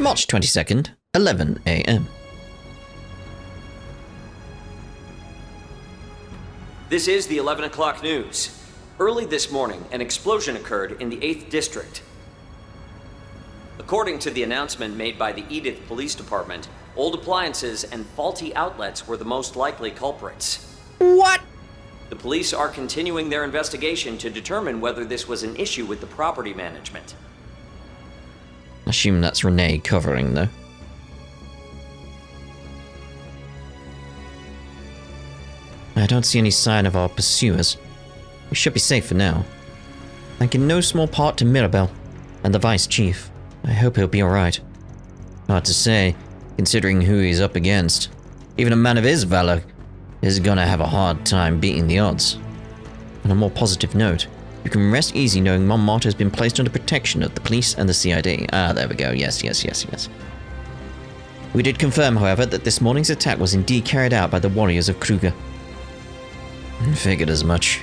March 22nd, 11 a.m. This is the 11 o'clock news. Early this morning, an explosion occurred in the 8th District. According to the announcement made by the Edith Police Department, old appliances and faulty outlets were the most likely culprits. What? The police are continuing their investigation to determine whether this was an issue with the property management. I assume that's Renee covering, though. I don't see any sign of our pursuers. We should be safe for now. Thank in no small part to Mirabelle and the Vice Chief. I hope he'll be alright. Hard to say, considering who he's up against. Even a man of his valor is gonna have a hard time beating the odds. On a more positive note, you can rest easy knowing Montmartre has been placed under protection of the police and the CID. Ah, there we go. Yes. We did confirm, however, that this morning's attack was indeed carried out by the warriors of Kruger. Figured as much.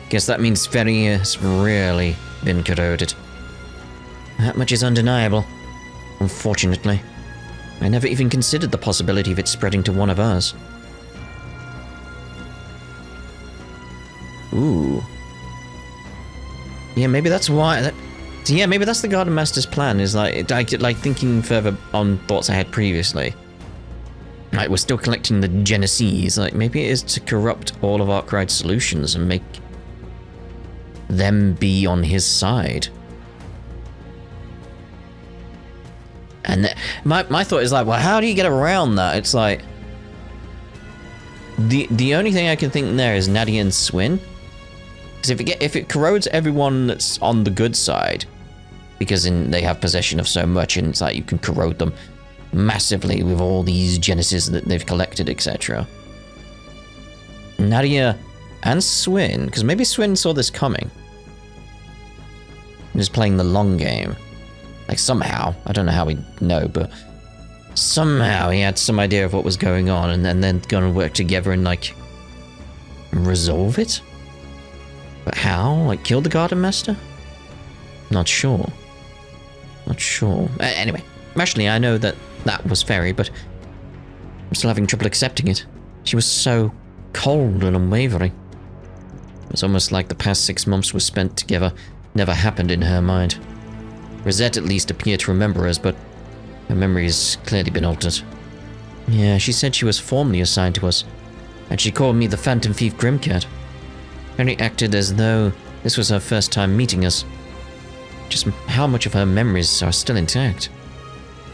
Guess that means Ferry has really been corroded. That much is undeniable. Unfortunately. I never even considered the possibility of it spreading to one of us. Ooh. Yeah, maybe that's why. Maybe that's the Garden Master's plan. Is like thinking further on thoughts I had previously. Like, we're still collecting the Genesees. Like, maybe it is to corrupt all of Arkwright's solutions and make them be on his side. And my thought is like, well, how do you get around that? It's like the only thing I can think there is Nadia and Swin. Because if it corrodes everyone that's on the good side, because they have possession of so much, and it's like you can corrode them massively with all these Genesis that they've collected, etc. Nadia and Swin, because maybe Swin saw this coming. He was playing the long game. Like, somehow, I don't know how we know, but somehow he had some idea of what was going on, and then gonna work together and, like, resolve it? But how? Like, kill the Garden Master? Not sure. Anyway, rationally, I know that was Ferry, but I'm still having trouble accepting it. She was so cold and unwavering. It's almost like the past 6 months we spent together never happened in her mind. Rosette at least appeared to remember us, but her memory has clearly been altered. Yeah, she said she was formally assigned to us, and she called me the Phantom Thief Grimcat. Henry acted as though this was her first time meeting us. Just how much of her memories are still intact?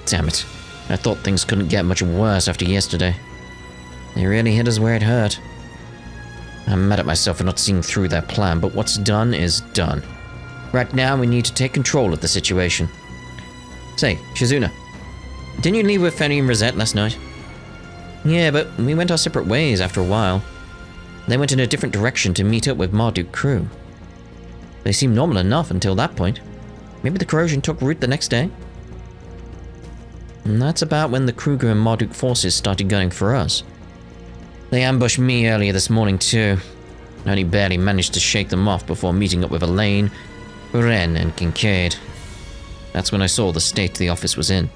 Damn it, I thought things couldn't get much worse after yesterday. They really hit us where it hurt. I'm mad at myself for not seeing through their plan, but what's done is done. Right now, we need to take control of the situation. Say, Shizuna, didn't you leave with Fanny and Rosette last night? Yeah, but we went our separate ways after a while. They went in a different direction to meet up with Marduk crew. They seemed normal enough until that point. Maybe the corrosion took root the next day? And that's about when the Kruger and Marduk forces started going for us. They ambushed me earlier this morning too. I only barely managed to shake them off before meeting up with Elaine, Ren, and Kincaid. That's when I saw the state the office was in.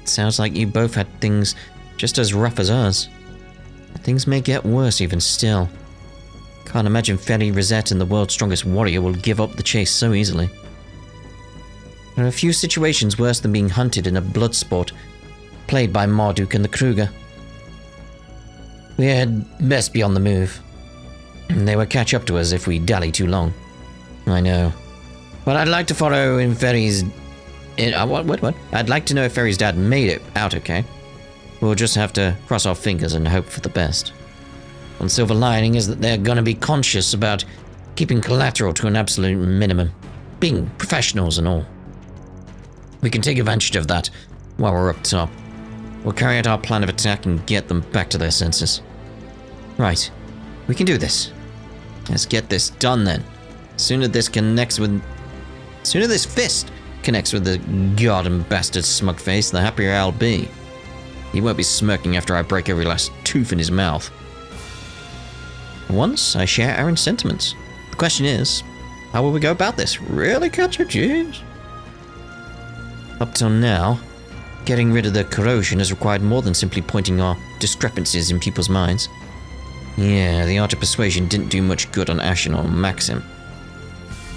It sounds like you both had things just as rough as us. Things may get worse even still. Can't imagine Ferry, Rosette, and the world's strongest warrior will give up the chase so easily. There are a few situations worse than being hunted in a blood sport played by Marduk and the Kruger. We had best be on the move. They will catch up to us if we dally too long. I know. But I'd like to follow in Ferry's... What? I'd like to know if Ferry's dad made it out okay. We'll just have to cross our fingers and hope for the best. One silver lining is that they're gonna be conscious about keeping collateral to an absolute minimum. Being professionals and all. We can take advantage of that while we're up top. We'll carry out our plan of attack and get them back to their senses. Right. We can do this. Let's get this done then. Sooner this fist connects with the garden bastard smug-face, the happier I'll be. He won't be smirking after I break every last tooth in his mouth. Once I share Aaron's sentiments. The question is, how will we go about this? Really, Katja? Jeez. Up till now, getting rid of the corrosion has required more than simply pointing our discrepancies in people's minds. Yeah, the art of persuasion didn't do much good on Ashen or Maxim.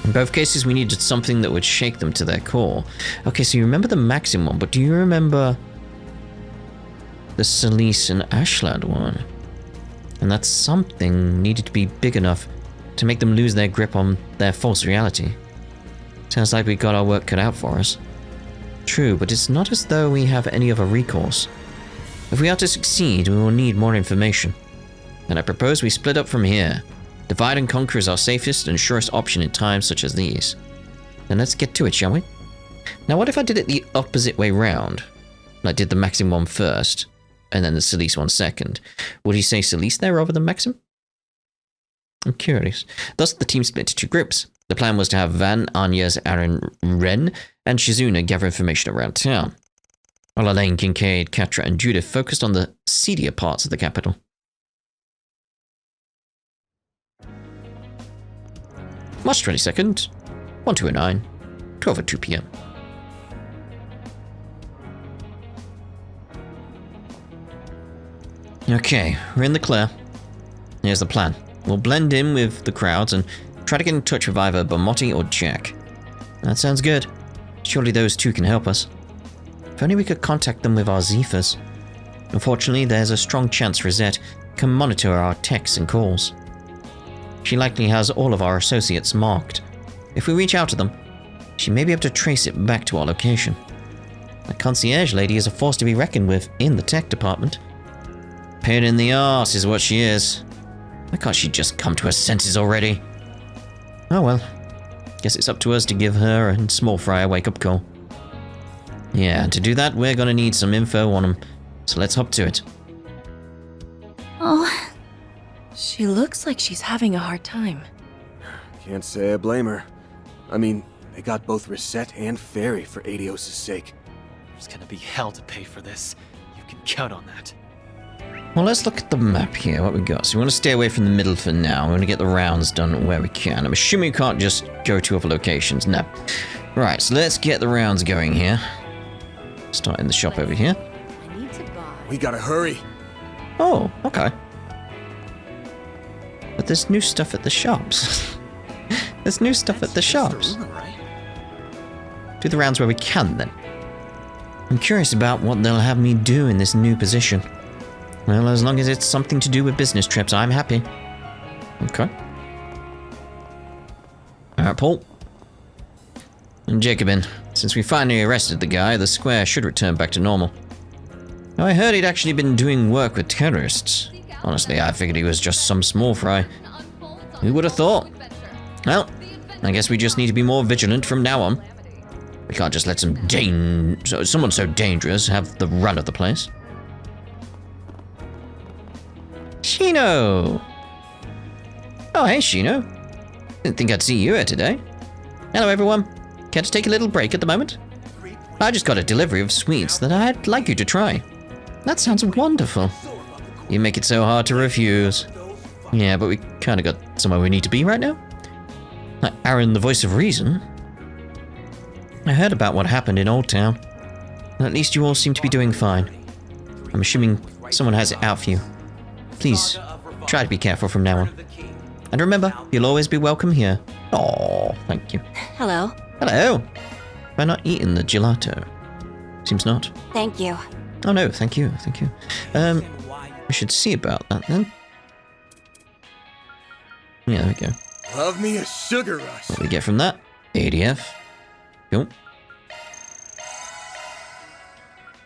In both cases, we needed something that would shake them to their core. Okay, so you remember the Maxim one, but do you remember the Celise and Ashland one? And that something needed to be big enough to make them lose their grip on their false reality. Sounds like we got our work cut out for us. True, but it's not as though we have any other recourse. If we are to succeed, we will need more information. And I propose we split up from here. Divide and conquer is our safest and surest option in times such as these. Then let's get to it, shall we? Now what if I did it the opposite way round? I did the Maxim one first, and then the Celise one second. Would you say Celise there rather than Maxim? I'm curious. Thus the team split into two groups. The plan was to have Van, Anya's Aaron, Ren, and Shizuna gather information around town, while Elaine, Kincaid, Katra, and Judith focused on the seedier parts of the capital. March 22nd, 1209, 12:02 p.m. Okay, we're in the clear. Here's the plan. We'll blend in with the crowds and try to get in touch with either Bamotti or Jack. That sounds good. Surely those two can help us. If only we could contact them with our Zephas. Unfortunately, there's a strong chance Rosette can monitor our texts and calls. She likely has all of our associates marked. If we reach out to them, she may be able to trace it back to our location. The concierge lady is a force to be reckoned with in the tech department. Pain in the arse is what she is. Why can't she just come to her senses already? Oh well. Guess it's up to us to give her and Small Fry a wake-up call. Yeah, to do that, we're gonna need some info on them. So let's hop to it. Oh, she looks like she's having a hard time. Can't say I blame her. I mean, they got both Reset and Fairy for Adios' sake. There's gonna be hell to pay for this. You can count on that. Well, let's look at the map here, what we got. So we want to stay away from the middle for now. We want to get the rounds done where we can. I'm assuming we can't just go to other locations. No. Right, so let's get the rounds going here. Start in the shop over here. I need to buy. We gotta hurry. Oh, okay. But there's new stuff at the shops. There's new stuff at the shops. Do the rounds where we can, then. I'm curious about what they'll have me do in this new position. Well, as long as it's something to do with business trips, I'm happy. Okay. Alright, Paul. And Jacobin. Since we finally arrested the guy, the square should return back to normal. Now, I heard he'd actually been doing work with terrorists. Honestly, I figured he was just some small fry. Who would have thought? Well, I guess we just need to be more vigilant from now on. We can't just let someone so dangerous have the run of the place. Shino! Oh, hey, Shino. Didn't think I'd see you here today. Hello, everyone. Care to take a little break at the moment? I just got a delivery of sweets that I'd like you to try. That sounds wonderful. You make it so hard to refuse. Yeah, but we kind of got somewhere we need to be right now. Aaron, the voice of reason. I heard about what happened in Old Town. At least you all seem to be doing fine. I'm assuming someone has it out for you. Please, try to be careful from now on. And remember, you'll always be welcome here. Oh, thank you. Hello. Hello. Have I not eaten the gelato? Seems not. Thank you. Oh no, thank you, thank you. We should see about that then. Yeah, there we go. Love me a sugar rush. What do we get from that? ADF. Cool.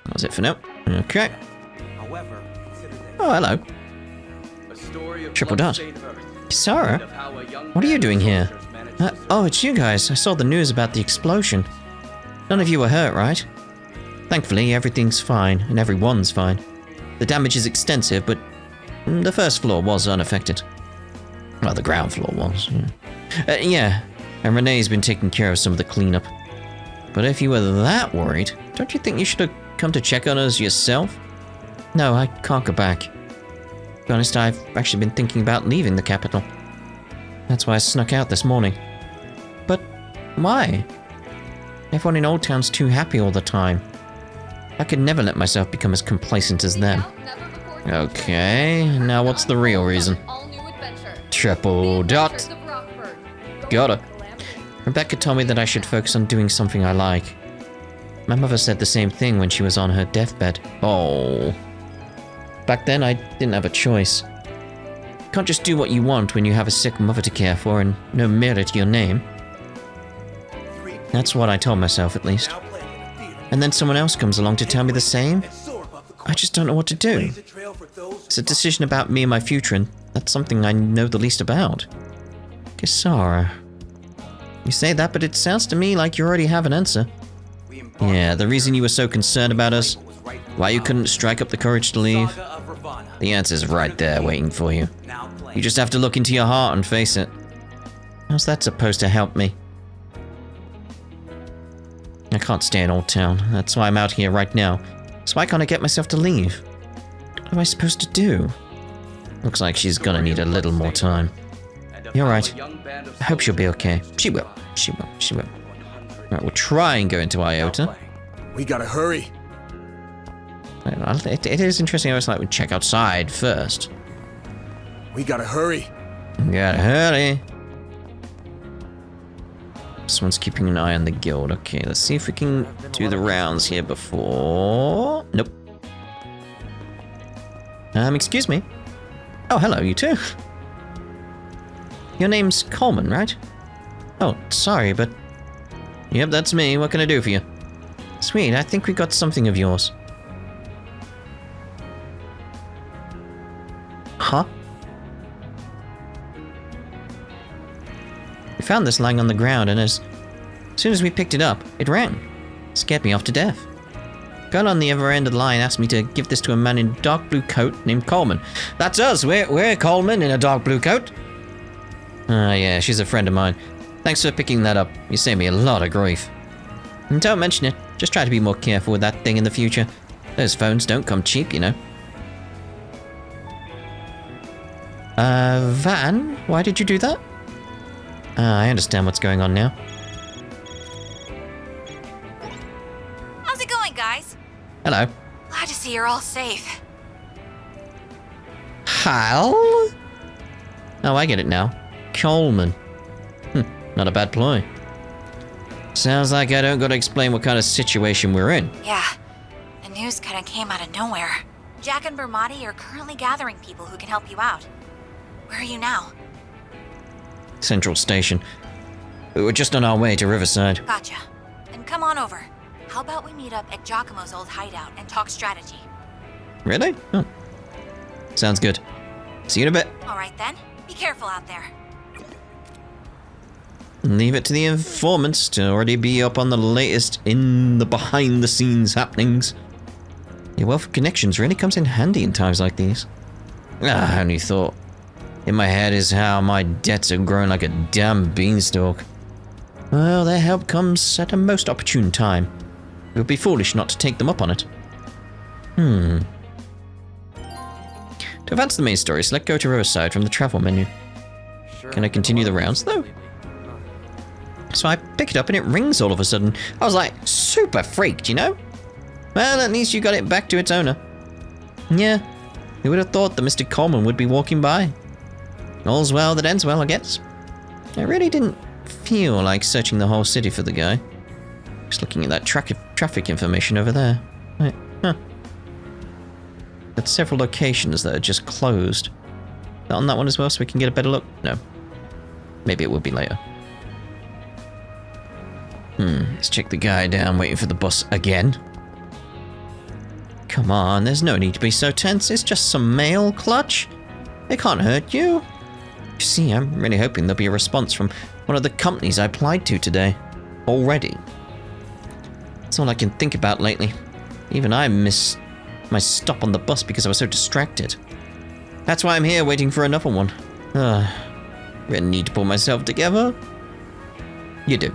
That was it for now. Okay. Oh, hello. Triple Dot. Kisara? What are you doing here? Oh, it's you guys. I saw the news about the explosion. None of you were hurt, right? Thankfully, everything's fine, and everyone's fine. The damage is extensive, but the first floor was unaffected. Well, the ground floor was, yeah. Yeah, and Renee's been taking care of some of the cleanup. But if you were that worried, don't you think you should have come to check on us yourself? No, I can't go back. To be honest, I've actually been thinking about leaving the capital. That's why I snuck out this morning. But why? Everyone in Old Town's too happy all the time. I could never let myself become as complacent as them. Okay, now what's the real reason? Triple dot. Got her. Rebecca told me that I should focus on doing something I like. My mother said the same thing when she was on her deathbed. Oh. Back then, I didn't have a choice. You can't just do what you want when you have a sick mother to care for and no merit to your name. That's what I told myself, at least. And then someone else comes along to tell me the same? I just don't know what to do. It's a decision about me and my future, and that's something I know the least about. Kisara. You say that, but it sounds to me like you already have an answer. Yeah, the reason you were so concerned about us, why you couldn't strike up the courage to leave. The answer's right there waiting for you. You just have to look into your heart and face it. How's that supposed to help me? I can't stay in Old Town. That's why I'm out here right now. So why can't I get myself to leave? What am I supposed to do? Looks like she's gonna need a little more time. You're right. I hope she'll be okay. She will. She will. She will. Right, we'll try and go into Iota. We gotta hurry. It is interesting. I always like to check outside first. We gotta hurry. Gotta hurry. Someone's keeping an eye on the guild. Okay, let's see if we can do the rounds here before... Nope. Excuse me. Oh, hello, you too. Your name's Coleman, right? Oh, sorry, but... Yep, that's me. What can I do for you? Sweet, I think we got something of yours. Huh? We found this lying on the ground, and as soon as we picked it up, it rang. Scared me off to death. Girl on the other end of the line asked me to give this to a man in a dark blue coat named Coleman. That's us. We're Coleman in a dark blue coat. Yeah, she's a friend of mine. Thanks for picking that up. You saved me a lot of grief. And don't mention it. Just try to be more careful with that thing in the future. Those phones don't come cheap, you know. Van, why did you do that? I understand what's going on now. How's it going, guys? Hello. Glad to see you're all safe. Hal? Oh, I get it now. Coleman. Not a bad ploy. Sounds like I don't gotta explain what kind of situation we're in. Yeah, the news kind of came out of nowhere. Jack and Bermati are currently gathering people who can help you out. Where are you now? Central Station. We're just on our way to Riverside. Gotcha. Then come on over. How about we meet up at Giacomo's old hideout and talk strategy? Really? Oh. Sounds good. See you in a bit. All right then. Be careful out there. Leave it to the informants to already be up on the latest in the behind-the-scenes happenings. Your wealth of connections really comes in handy in times like these. I only thought. In my head is how my debts have grown like a damn beanstalk. Well, their help comes at a most opportune time. It would be foolish not to take them up on it. To advance the main story, select Go to Riverside from the travel menu. Can I continue the rounds, though? So I pick it up and it rings all of a sudden. I was like, super freaked, you know? Well, at least you got it back to its owner. Yeah, who would have thought that Mr. Coleman would be walking by? All's well that ends well, I guess. I really didn't feel like searching the whole city for the guy. Just looking at that traffic information over there. Right, There's several locations that are just closed. Not on that one as well, so we can get a better look? No. Maybe it will be later. Let's check the guy down waiting for the bus again. Come on, there's no need to be so tense. It's just some mail, Clutch. It can't hurt you. You see, I'm really hoping there'll be a response from one of the companies I applied to today. Already. That's all I can think about lately. Even I missed my stop on the bus because I was so distracted. That's why I'm here waiting for another one. Really need to pull myself together. You do.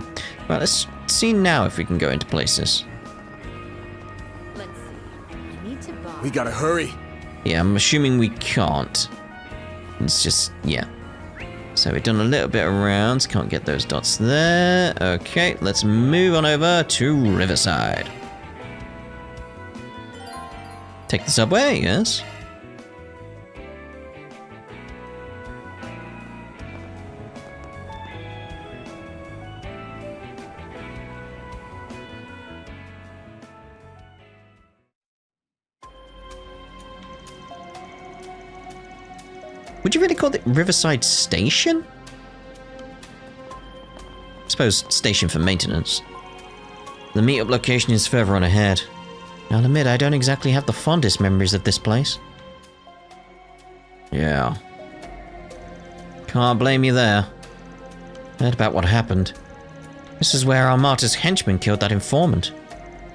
Well, let's see now if we can go into places. Let's see. I need to buy. We gotta hurry. Yeah, I'm assuming we can't. It's just, yeah. So we've done a little bit around. Can't get those dots there. Okay, let's move on over to Riverside. Take the subway, yes. Would you really call it Riverside Station? I suppose station for maintenance. The meetup location is further on ahead. I'll admit I don't exactly have the fondest memories of this place. Yeah. Can't blame you there. Heard about what happened. This is where our martyr's henchman killed that informant.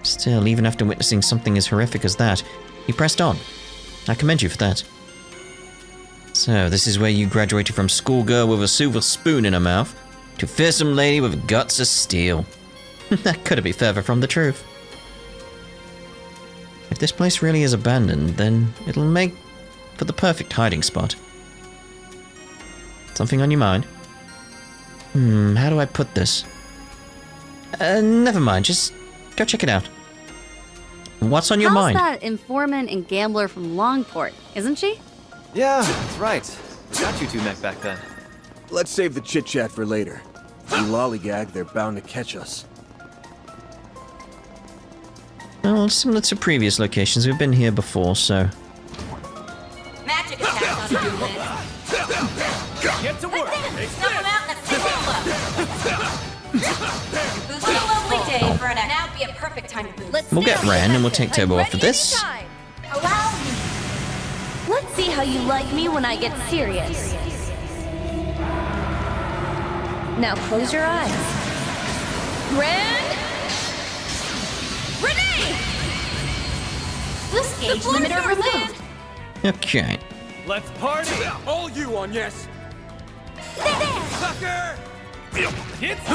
Still, even after witnessing something as horrific as that, he pressed on. I commend you for that. So, this is where you graduated from schoolgirl with a silver spoon in her mouth to fearsome lady with guts of steel. That couldn't be further from the truth. If this place really is abandoned, then it'll make for the perfect hiding spot. Something on your mind? How do I put this? Never mind, just go check it out. What's on your mind? How's that informant and gambler from Longport, isn't she? Yeah, that's right. Got you two met back then. Let's save the chit-chat for later. If we lollygag, they're bound to catch us. Well, similar to previous locations, we've been here before, so... Magic attack on the human. Get to work! Snuff him out and let's boost a lovely day for an act. Now would be a perfect time to boost. We'll get Ren and we'll take Turbo off of this. Allow me. Let's see how you like me when I get serious. Now close your eyes. Ren! Renee! Boost gauge limiter removed. Okay. Let's party! All you on yes! There! Sucker! Hits!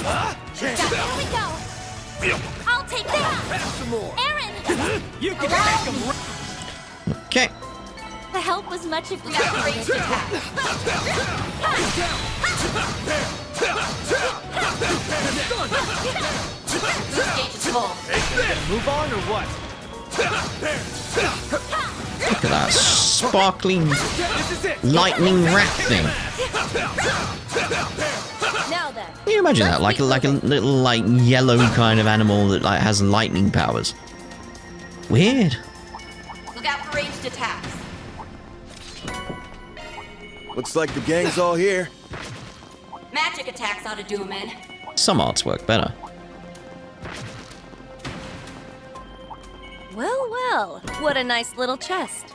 Here we go. I'll take that. Have some more! Aaron! You can Allow make me. them Okay. The help was much We got appreciated. ranged attack. Boost gauge is full. move on or what? Look at that sparkling This is it! lightning rat thing. Now then, Can you imagine that? Like a little like yellow kind of animal that like has lightning powers. Weird. Look out for ranged attacks. Looks like the gang's all here. Magic attacks ought to do him in. Some arts work better. well, well, what a nice little chest.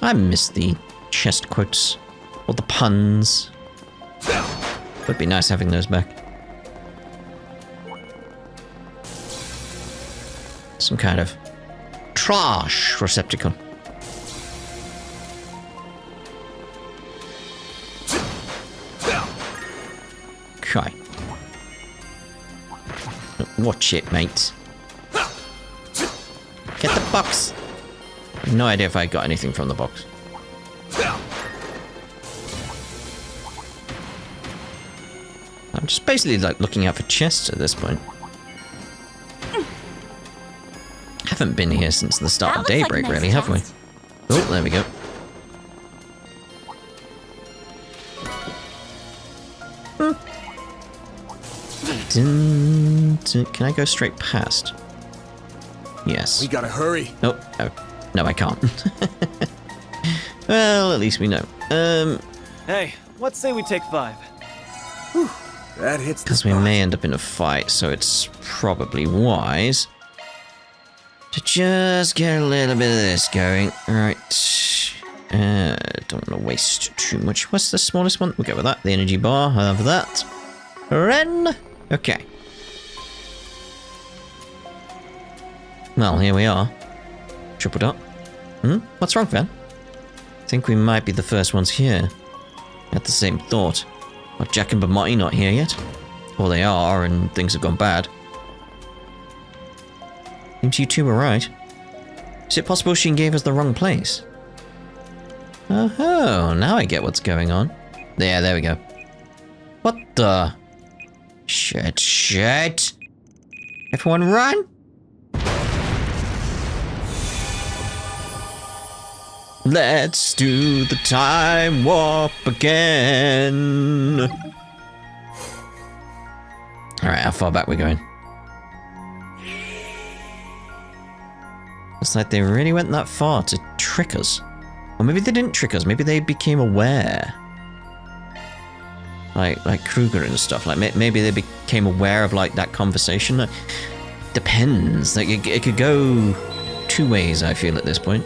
I miss the chest quotes or the puns. Would be nice having those back. Some kind of trash receptacle. Okay. Watch it, mate. Get the box. No idea if I got anything from the box. I'm just basically like looking out for chests at this point. Haven't been here since the start of That looks like Daybreak, a nice really, have we? chest. Oh, there we go. Can I go straight past? Yes. We gotta hurry. Oh, no, I can't. Well, at least we know. Hey, let's say we take 5. That hits the Because we spot. may end up in a fight, so it's probably wise to just get a little bit of this going. Alright. Don't want to waste too much. What's the smallest one? We'll go with that. The energy bar. I'll have that. Ren! Okay. Well, here we are. Triple dot. What's wrong, Van? Think we might be the first ones here. Had the same thought. Are Jack and Bamotti not here yet? Or they are, and things have gone bad. Seems you two were right. Is it possible she gave us the wrong place? Oh, now I get what's going on. there we go. What the? Shit. Everyone run! Let's do the time warp again. Alright, how far back we going? It's like they really went that far to trick us. Or maybe they didn't trick us, maybe they became aware. Like Kruger and stuff. Like maybe they became aware of like that conversation. Like, depends. Like it could go two ways, I feel, at this point.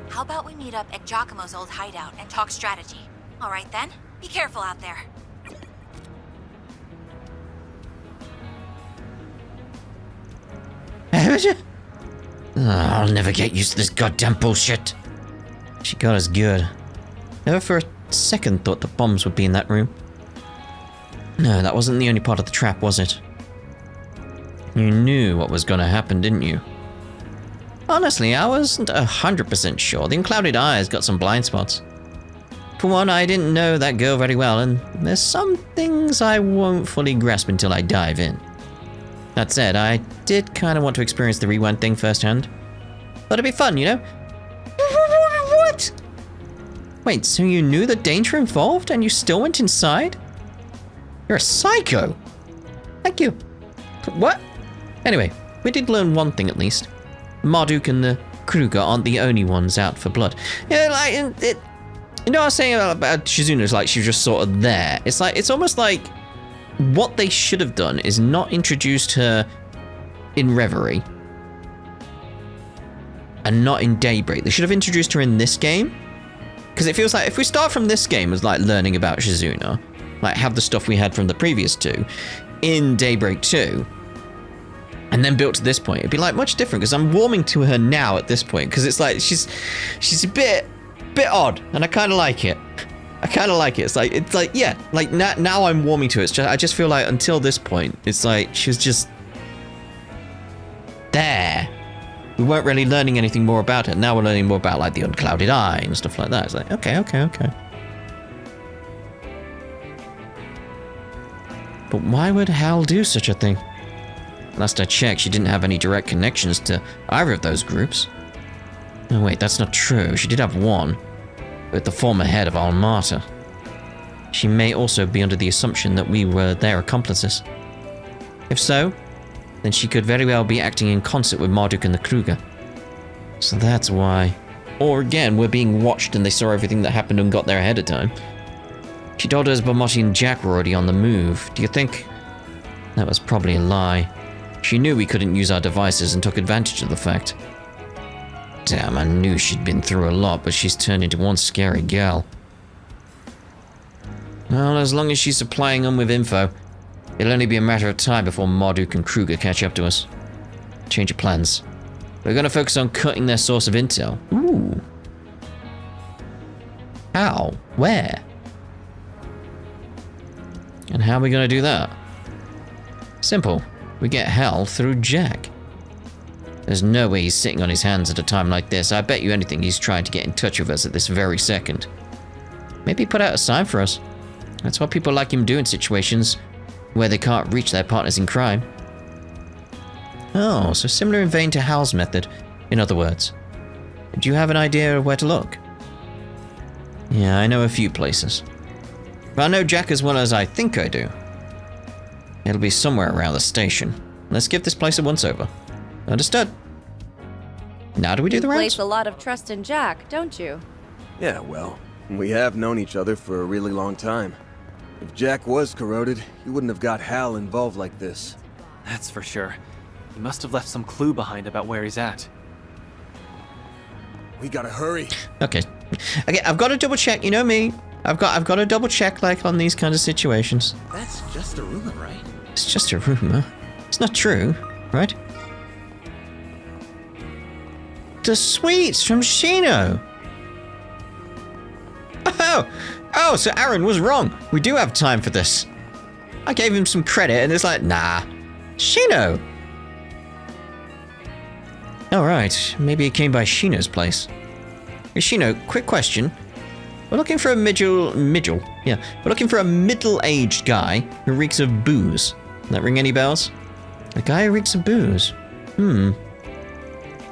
How about we meet up at Giacomo's old hideout and talk strategy? All right then. Be careful out there. I'll never get used to this goddamn bullshit. She got us good. Never for a second thought the bombs would be in that room. No, that wasn't the only part of the trap, was it? You knew what was gonna happen, didn't you? Honestly, I wasn't 100% sure. The unclouded eyes got some blind spots. For one, I didn't know that girl very well, and there's some things I won't fully grasp until I dive in. That said, I did kind of want to experience the rewind thing firsthand. Thought it'd be fun, you know? What? Wait, so you knew the danger involved and you still went inside? You're a psycho. Thank you. What? Anyway, we did learn one thing at least. Marduk and the Kruger aren't the only ones out for blood. Yeah, like, you know what I was saying about Shizuna's like she was just sort of there. It's like, it's almost like what they should have done is not introduced her in Reverie and not in Daybreak. They should have introduced her in this game, because it feels like if we start from this game as like learning about Shizuna, like have the stuff we had from the previous two in Daybreak 2 and then built to this point, it'd be like much different, because I'm warming to her now at this point, because it's like she's a bit odd and I kind of like it. I kind of like it. It's like yeah, like now I'm warming to it. I just feel like until this point, it's like she was just there. We weren't really learning anything more about her. Now we're learning more about like the unclouded eye and stuff like that. It's like okay. But why would Hal do such a thing? Last I checked, she didn't have any direct connections to either of those groups. No, wait, that's not true. She did have one. With the former head of Almata. She may also be under the assumption that we were their accomplices. If so, then she could very well be acting in concert with Marduk and the Kruger. So that's why. Or again, we're being watched and they saw everything that happened and got there ahead of time. She told us Bomotti and Jack were already on the move. Do you think? That was probably a lie. She knew we couldn't use our devices and took advantage of the fact. Damn, I knew she'd been through a lot, but she's turned into one scary gal. Well, as long as she's supplying them with info, it'll only be a matter of time before Marduk and Kruger catch up to us. Change of plans. We're gonna focus on cutting their source of intel. Ooh. How? Where? And how are we gonna do that? Simple. We get Hal through Jack. There's no way he's sitting on his hands at a time like this. I bet you anything he's trying to get in touch with us at this very second. Maybe put out a sign for us. That's what people like him do in situations where they can't reach their partners in crime. Oh, so similar in vein to Hal's method, in other words. Do you have an idea of where to look? Yeah, I know a few places. But I know Jack as well as I think I do. It'll be somewhere around the station. Let's give this place a once-over. Understood. Now do we do the rounds? You place a lot of trust in Jack, don't you? Yeah, well, we have known each other for a really long time. If Jack was corroded, he wouldn't have got Hal involved like this. That's for sure. He must have left some clue behind about where he's at. We gotta hurry. Okay, I've got to double check. You know me. I've got to double check like on these kinds of situations. That's just a rumor, right? It's just a rumor. It's not true, right? The sweets from Shino. Oh, so Aaron was wrong. We do have time for this. I gave him some credit and it's like, nah. Shino. Alright, maybe it came by Shino's place. Hey, Shino, quick question. We're looking for a we're looking for a middle-aged guy who reeks of booze. That ring any bells? A guy who reeks of booze. Now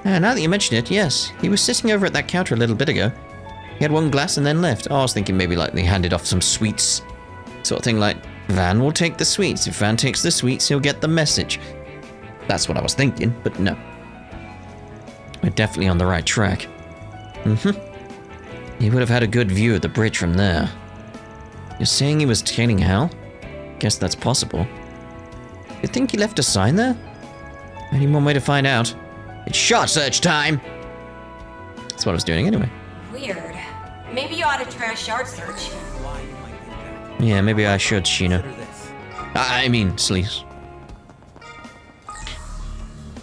that you mention it, yes. He was sitting over at that counter a little bit ago. He had one glass and then left. Oh, I was thinking maybe like they handed off some sweets. Sort of thing like, Van will take the sweets. If Van takes the sweets, he'll get the message. That's what I was thinking, but no. We're definitely on the right track. He would have had a good view of the bridge from there. You're saying he was tailing Hal? Guess that's possible. You think he left a sign there? Any one way to find out? It's shot search time! That's what I was doing anyway. Weird. Maybe you ought to try a shard search. Yeah, maybe I should, Shino. I mean, Sleaze.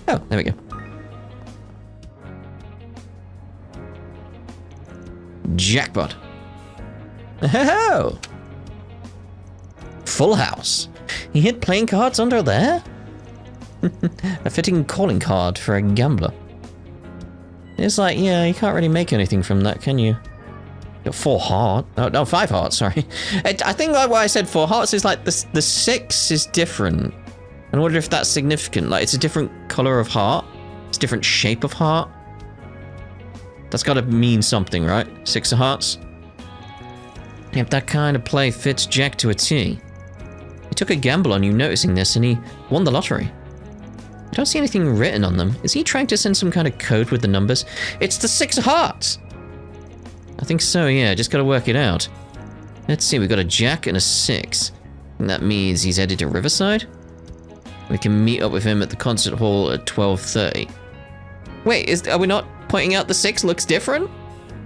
Oh, there we go. Jackpot. Oh! Full house. He hid playing cards under there? A fitting calling card for a gambler. It's like, yeah, you can't really make anything from that, can you? Got 4 hearts. No, 5 hearts, sorry. I think why I said 4 hearts is like the 6 is different. I wonder if that's significant. Like, it's a different color of heart. It's a different shape of heart. That's got to mean something, right? 6 of hearts. Yep, that kind of play fits Jack to a T. He took a gamble on you noticing this and he won the lottery. I don't see anything written on them. Is he trying to send some kind of code with the numbers? It's the 6 of hearts! I think so, yeah. Just got to work it out. Let's see, we got a Jack and a 6. And that means he's headed to Riverside? We can meet up with him at the concert hall at 12:30. Wait, are we not pointing out the 6 looks different?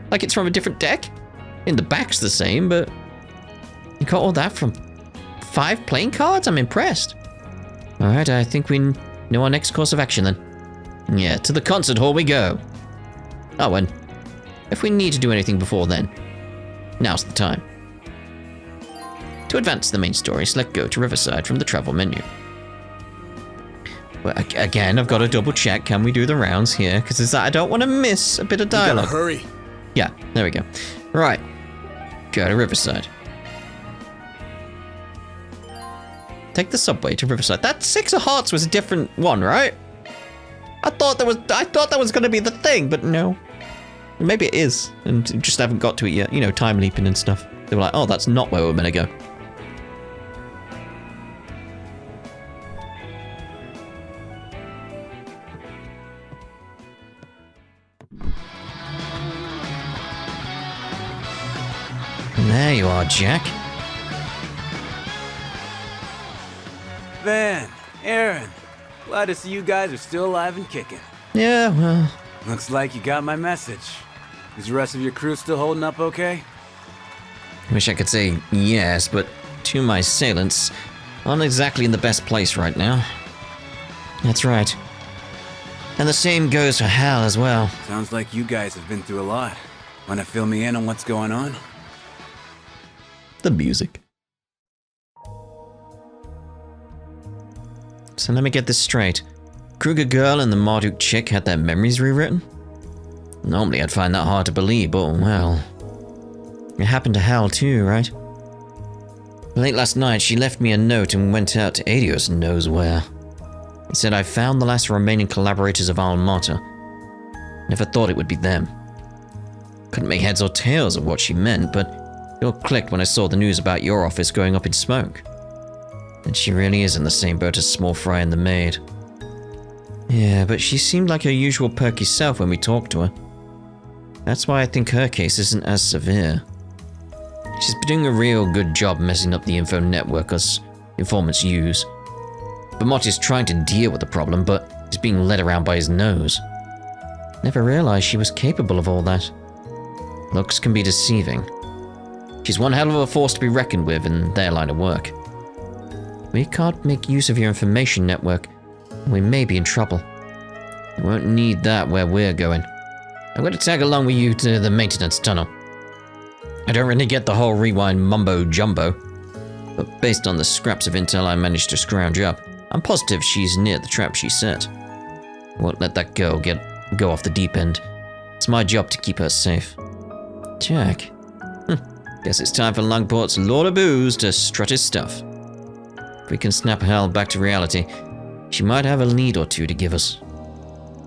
Like it's from a different deck? In the back's the same, but you got all that from 5 playing cards? I'm impressed. Alright, I think we know our next course of action then. Yeah, to the concert hall we go. Oh, and if we need to do anything before then, now's the time. To advance the main story, select Go to Riverside from the travel menu. Well, again, I've got to double check. Can we do the rounds here? Because I don't want to miss a bit of dialogue. You gotta hurry. Yeah, there we go. Right. Go to Riverside. Take the subway to Riverside. That 6 of hearts was a different one, right? I thought that was going to be the thing, but no. Maybe it is, and you just haven't got to it yet. You know, time leaping and stuff. They were like, oh, that's not where we're meant to go. There you are, Jack. Van, Aaron, glad to see you guys are still alive and kicking. Yeah, well... Looks like you got my message. Is the rest of your crew still holding up okay? Wish I could say yes, but 2 my assailants aren't exactly in the best place right now. That's right. And the same goes for Hal as well. Sounds like you guys have been through a lot. Wanna fill me in on what's going on? The music. So let me get this straight. Kruger girl and the Marduk chick had their memories rewritten? Normally I'd find that hard to believe, but well... It happened to Hal too, right? Late last night she left me a note and went out to Adios knows where. It said I found the last remaining collaborators of Almata. Never thought it would be them. Couldn't make heads or tails of what she meant, but it all clicked when I saw the news about your office going up in smoke. And she really is in the same boat as Small Fry and the maid. Yeah, but she seemed like her usual perky self when we talked to her. That's why I think her case isn't as severe. She's been doing a real good job messing up the info network us informants use. Vermont is trying to deal with the problem, but he's being led around by his nose. Never realized she was capable of all that. Looks can be deceiving. She's one hell of a force to be reckoned with in their line of work. We can't make use of your information network, and we may be in trouble. We won't need that where we're going. I'm going to tag along with you to the maintenance tunnel. I don't really get the whole rewind mumbo-jumbo, but based on the scraps of intel I managed to scrounge up, I'm positive she's near the trap she set. I won't let that girl get go off the deep end. It's my job to keep her safe. Jack. Guess it's time for Longport's Lord of Booze to strut his stuff. If we can snap Halle back to reality, she might have a lead or two to give us.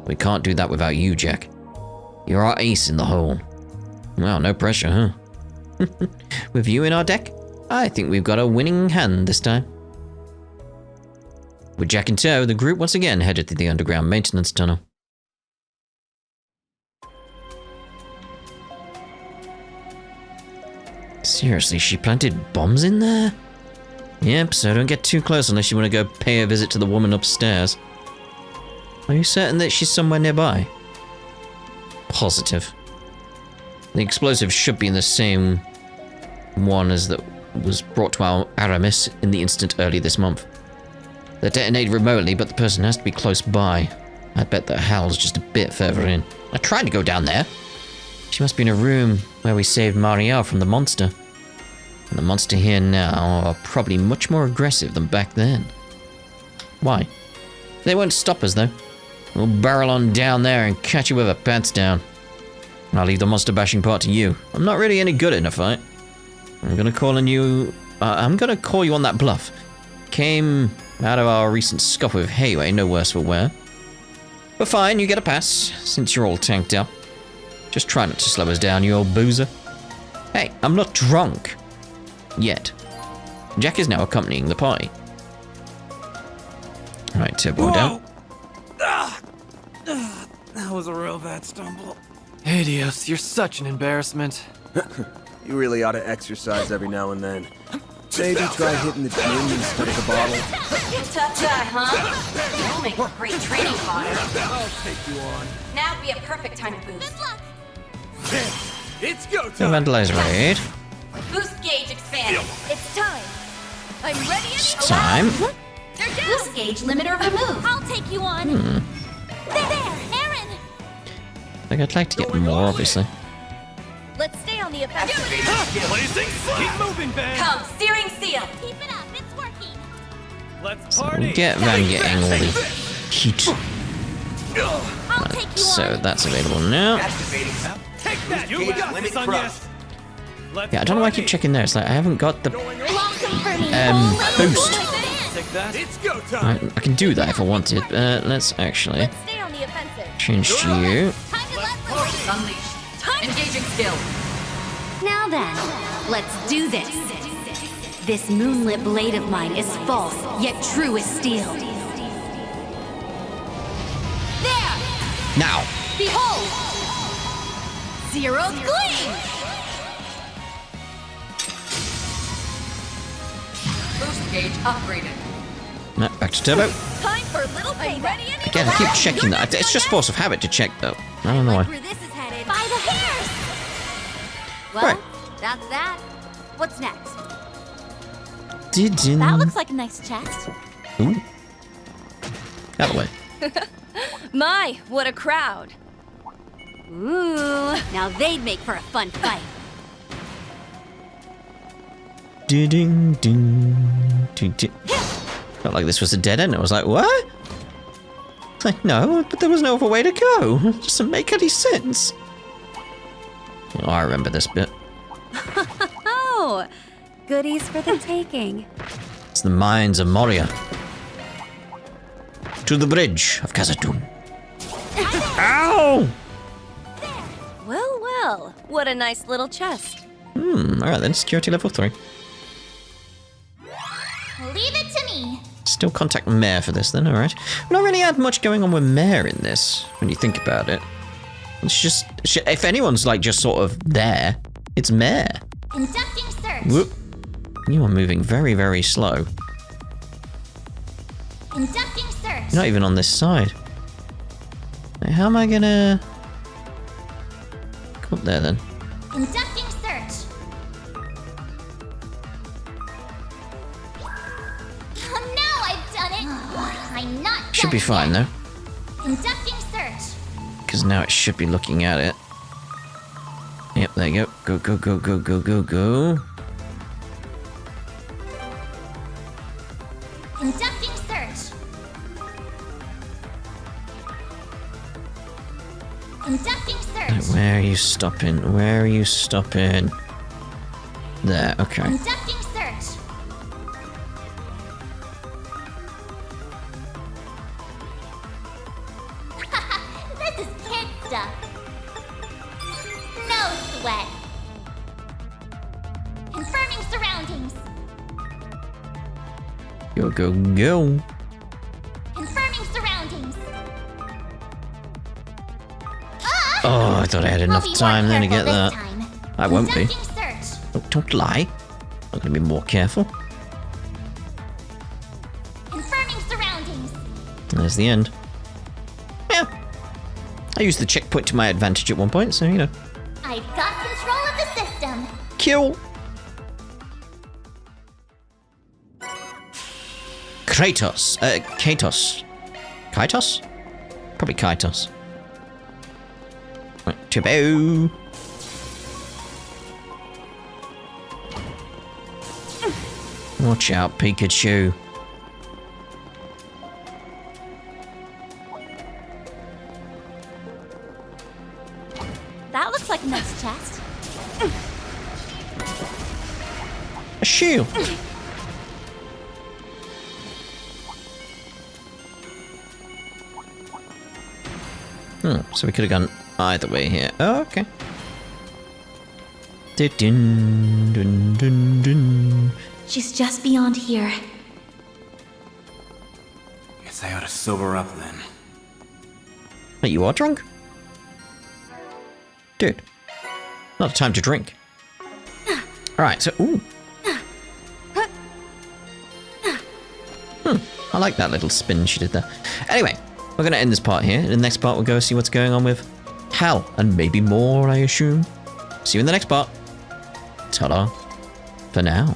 We can't do that without you, Jack. You're our ace in the hole. Well, no pressure, huh? With you in our deck, I think we've got a winning hand this time. With Jack in tow, the group once again headed to the underground maintenance tunnel. Seriously, she planted bombs in there? Yep, so don't get too close unless you want to go pay a visit to the woman upstairs. Are you certain that she's somewhere nearby? Positive. The explosive should be in the same one as that was brought to our Aramis in the incident early this month. They're detonated remotely, but the person has to be close by. I bet that Hal's just a bit further in. I tried to go down there. She must be in a room where we saved Marielle from the monster. And the monster here now are probably much more aggressive than back then. Why? They won't stop us though. We'll barrel on down there and catch you with our pants down. I'll leave the monster bashing part to you. I'm not really any good in a fight. I'm gonna call you on that bluff. Came out of our recent scuffle with Hayway, no worse for wear. But fine, you get a pass, since you're all tanked up. Just try not to slow us down, you old boozer. Hey, I'm not drunk. Yet. Jack is now accompanying the party. Right, turbo down. That was a real bad stumble. Hey, Dios, you're such an embarrassment. You really ought to exercise every now and then. Maybe try hitting the gym instead of the bottle. Tough guy, huh? You'll make a great training fodder. I'll take you on. Now would be a perfect time to boost. It's go The time. Vandalizer raid. Boost gauge expanded. It's time. I'm ready and It's time. They're down. Boost gauge limiter removed. I'll take you on. There, Aaron. I think I'd like to get more, obviously. Let's stay on the offensive. Blazing keep moving, Ben. Come, searing seal. Keep it up. It's working. Let's So party. we get Van getting all the heat. I'll take you So on. that's available now. Take that. You got this on yes. Yeah, I don't know why I keep checking there. It's like I haven't got the Welcome for me. boost. Take that. It's go time. I can do that if I wanted. Let's actually Let's stay on the offensive. change to you. Time to let loose. Unleashed. Engaging skill. Now then, let's do this. This moonlit blade of mine is false, yet true as steel. There! Now. Behold! Zero gleam! Boost gauge upgraded. No, back to turbo. Time for a little payback. Again, I keep checking that. It's just force of habit to check though. I don't know why. Where this is headed. By the hairs! Well, Right. that's that. What's next? Didn't. That looks like a nice chest. Ooh. Out of the way. My, what a crowd. Ooh, now they'd make for a fun fight. Ding ding ding ding. Felt like this was a dead end. I was like, what? Like, no, but there was no other way to go. It doesn't make any sense. Oh, I remember this bit. Oh, goodies for the taking. It's the mines of Moria. To the bridge of Khazad-dûm. Ow! Well, well, what a nice little chest. Alright then, security level 3. Leave it to me. Still contact Mare for this then, alright. We don't really had much going on with Mare in this, when you think about it. It's just, if anyone's like just sort of there, it's Mare. Conducting search. Whoop. You are moving very, very slow. Conducting search. You're not even on this side. Hey, how am I gonna... Come up there then. Conducting search. Now I've done it. I'm not Should be fine though, Conducting search. because now it should be looking at it. Yep, there you go. Go, go, go, go, go, go, go. Conducting search. Conducting search. Where are you stopping? Where are you stopping? There, okay. Conducting search. This is kid stuff. No sweat. Confirming surroundings. Go, go, go. Confirming surroundings. Oh, I thought I had enough time then to get that. I won't be. Don't lie. I'm gonna be more careful. Confirming surroundings. There's the end. Yeah. I used the checkpoint to my advantage at one point, so you know. I've got control of the system. Kill. Kratos. Katos. Kaitos? Probably Kaitos. Right, Turbo. Watch out, Pikachu. That looks like a nice chest. A shield. So we could have gone either way here. Oh, okay. Dun, dun, dun, dun. She's just beyond here. Guess I ought to sober up then. Wait, you are drunk? Dude. Not a time to drink. Alright, so... Ooh. I like that little spin she did there. Anyway, we're going to end this part here. In the next part, we'll go see what's going on with Hal. And maybe more, I assume. See you in the next part. Ta-da. For now.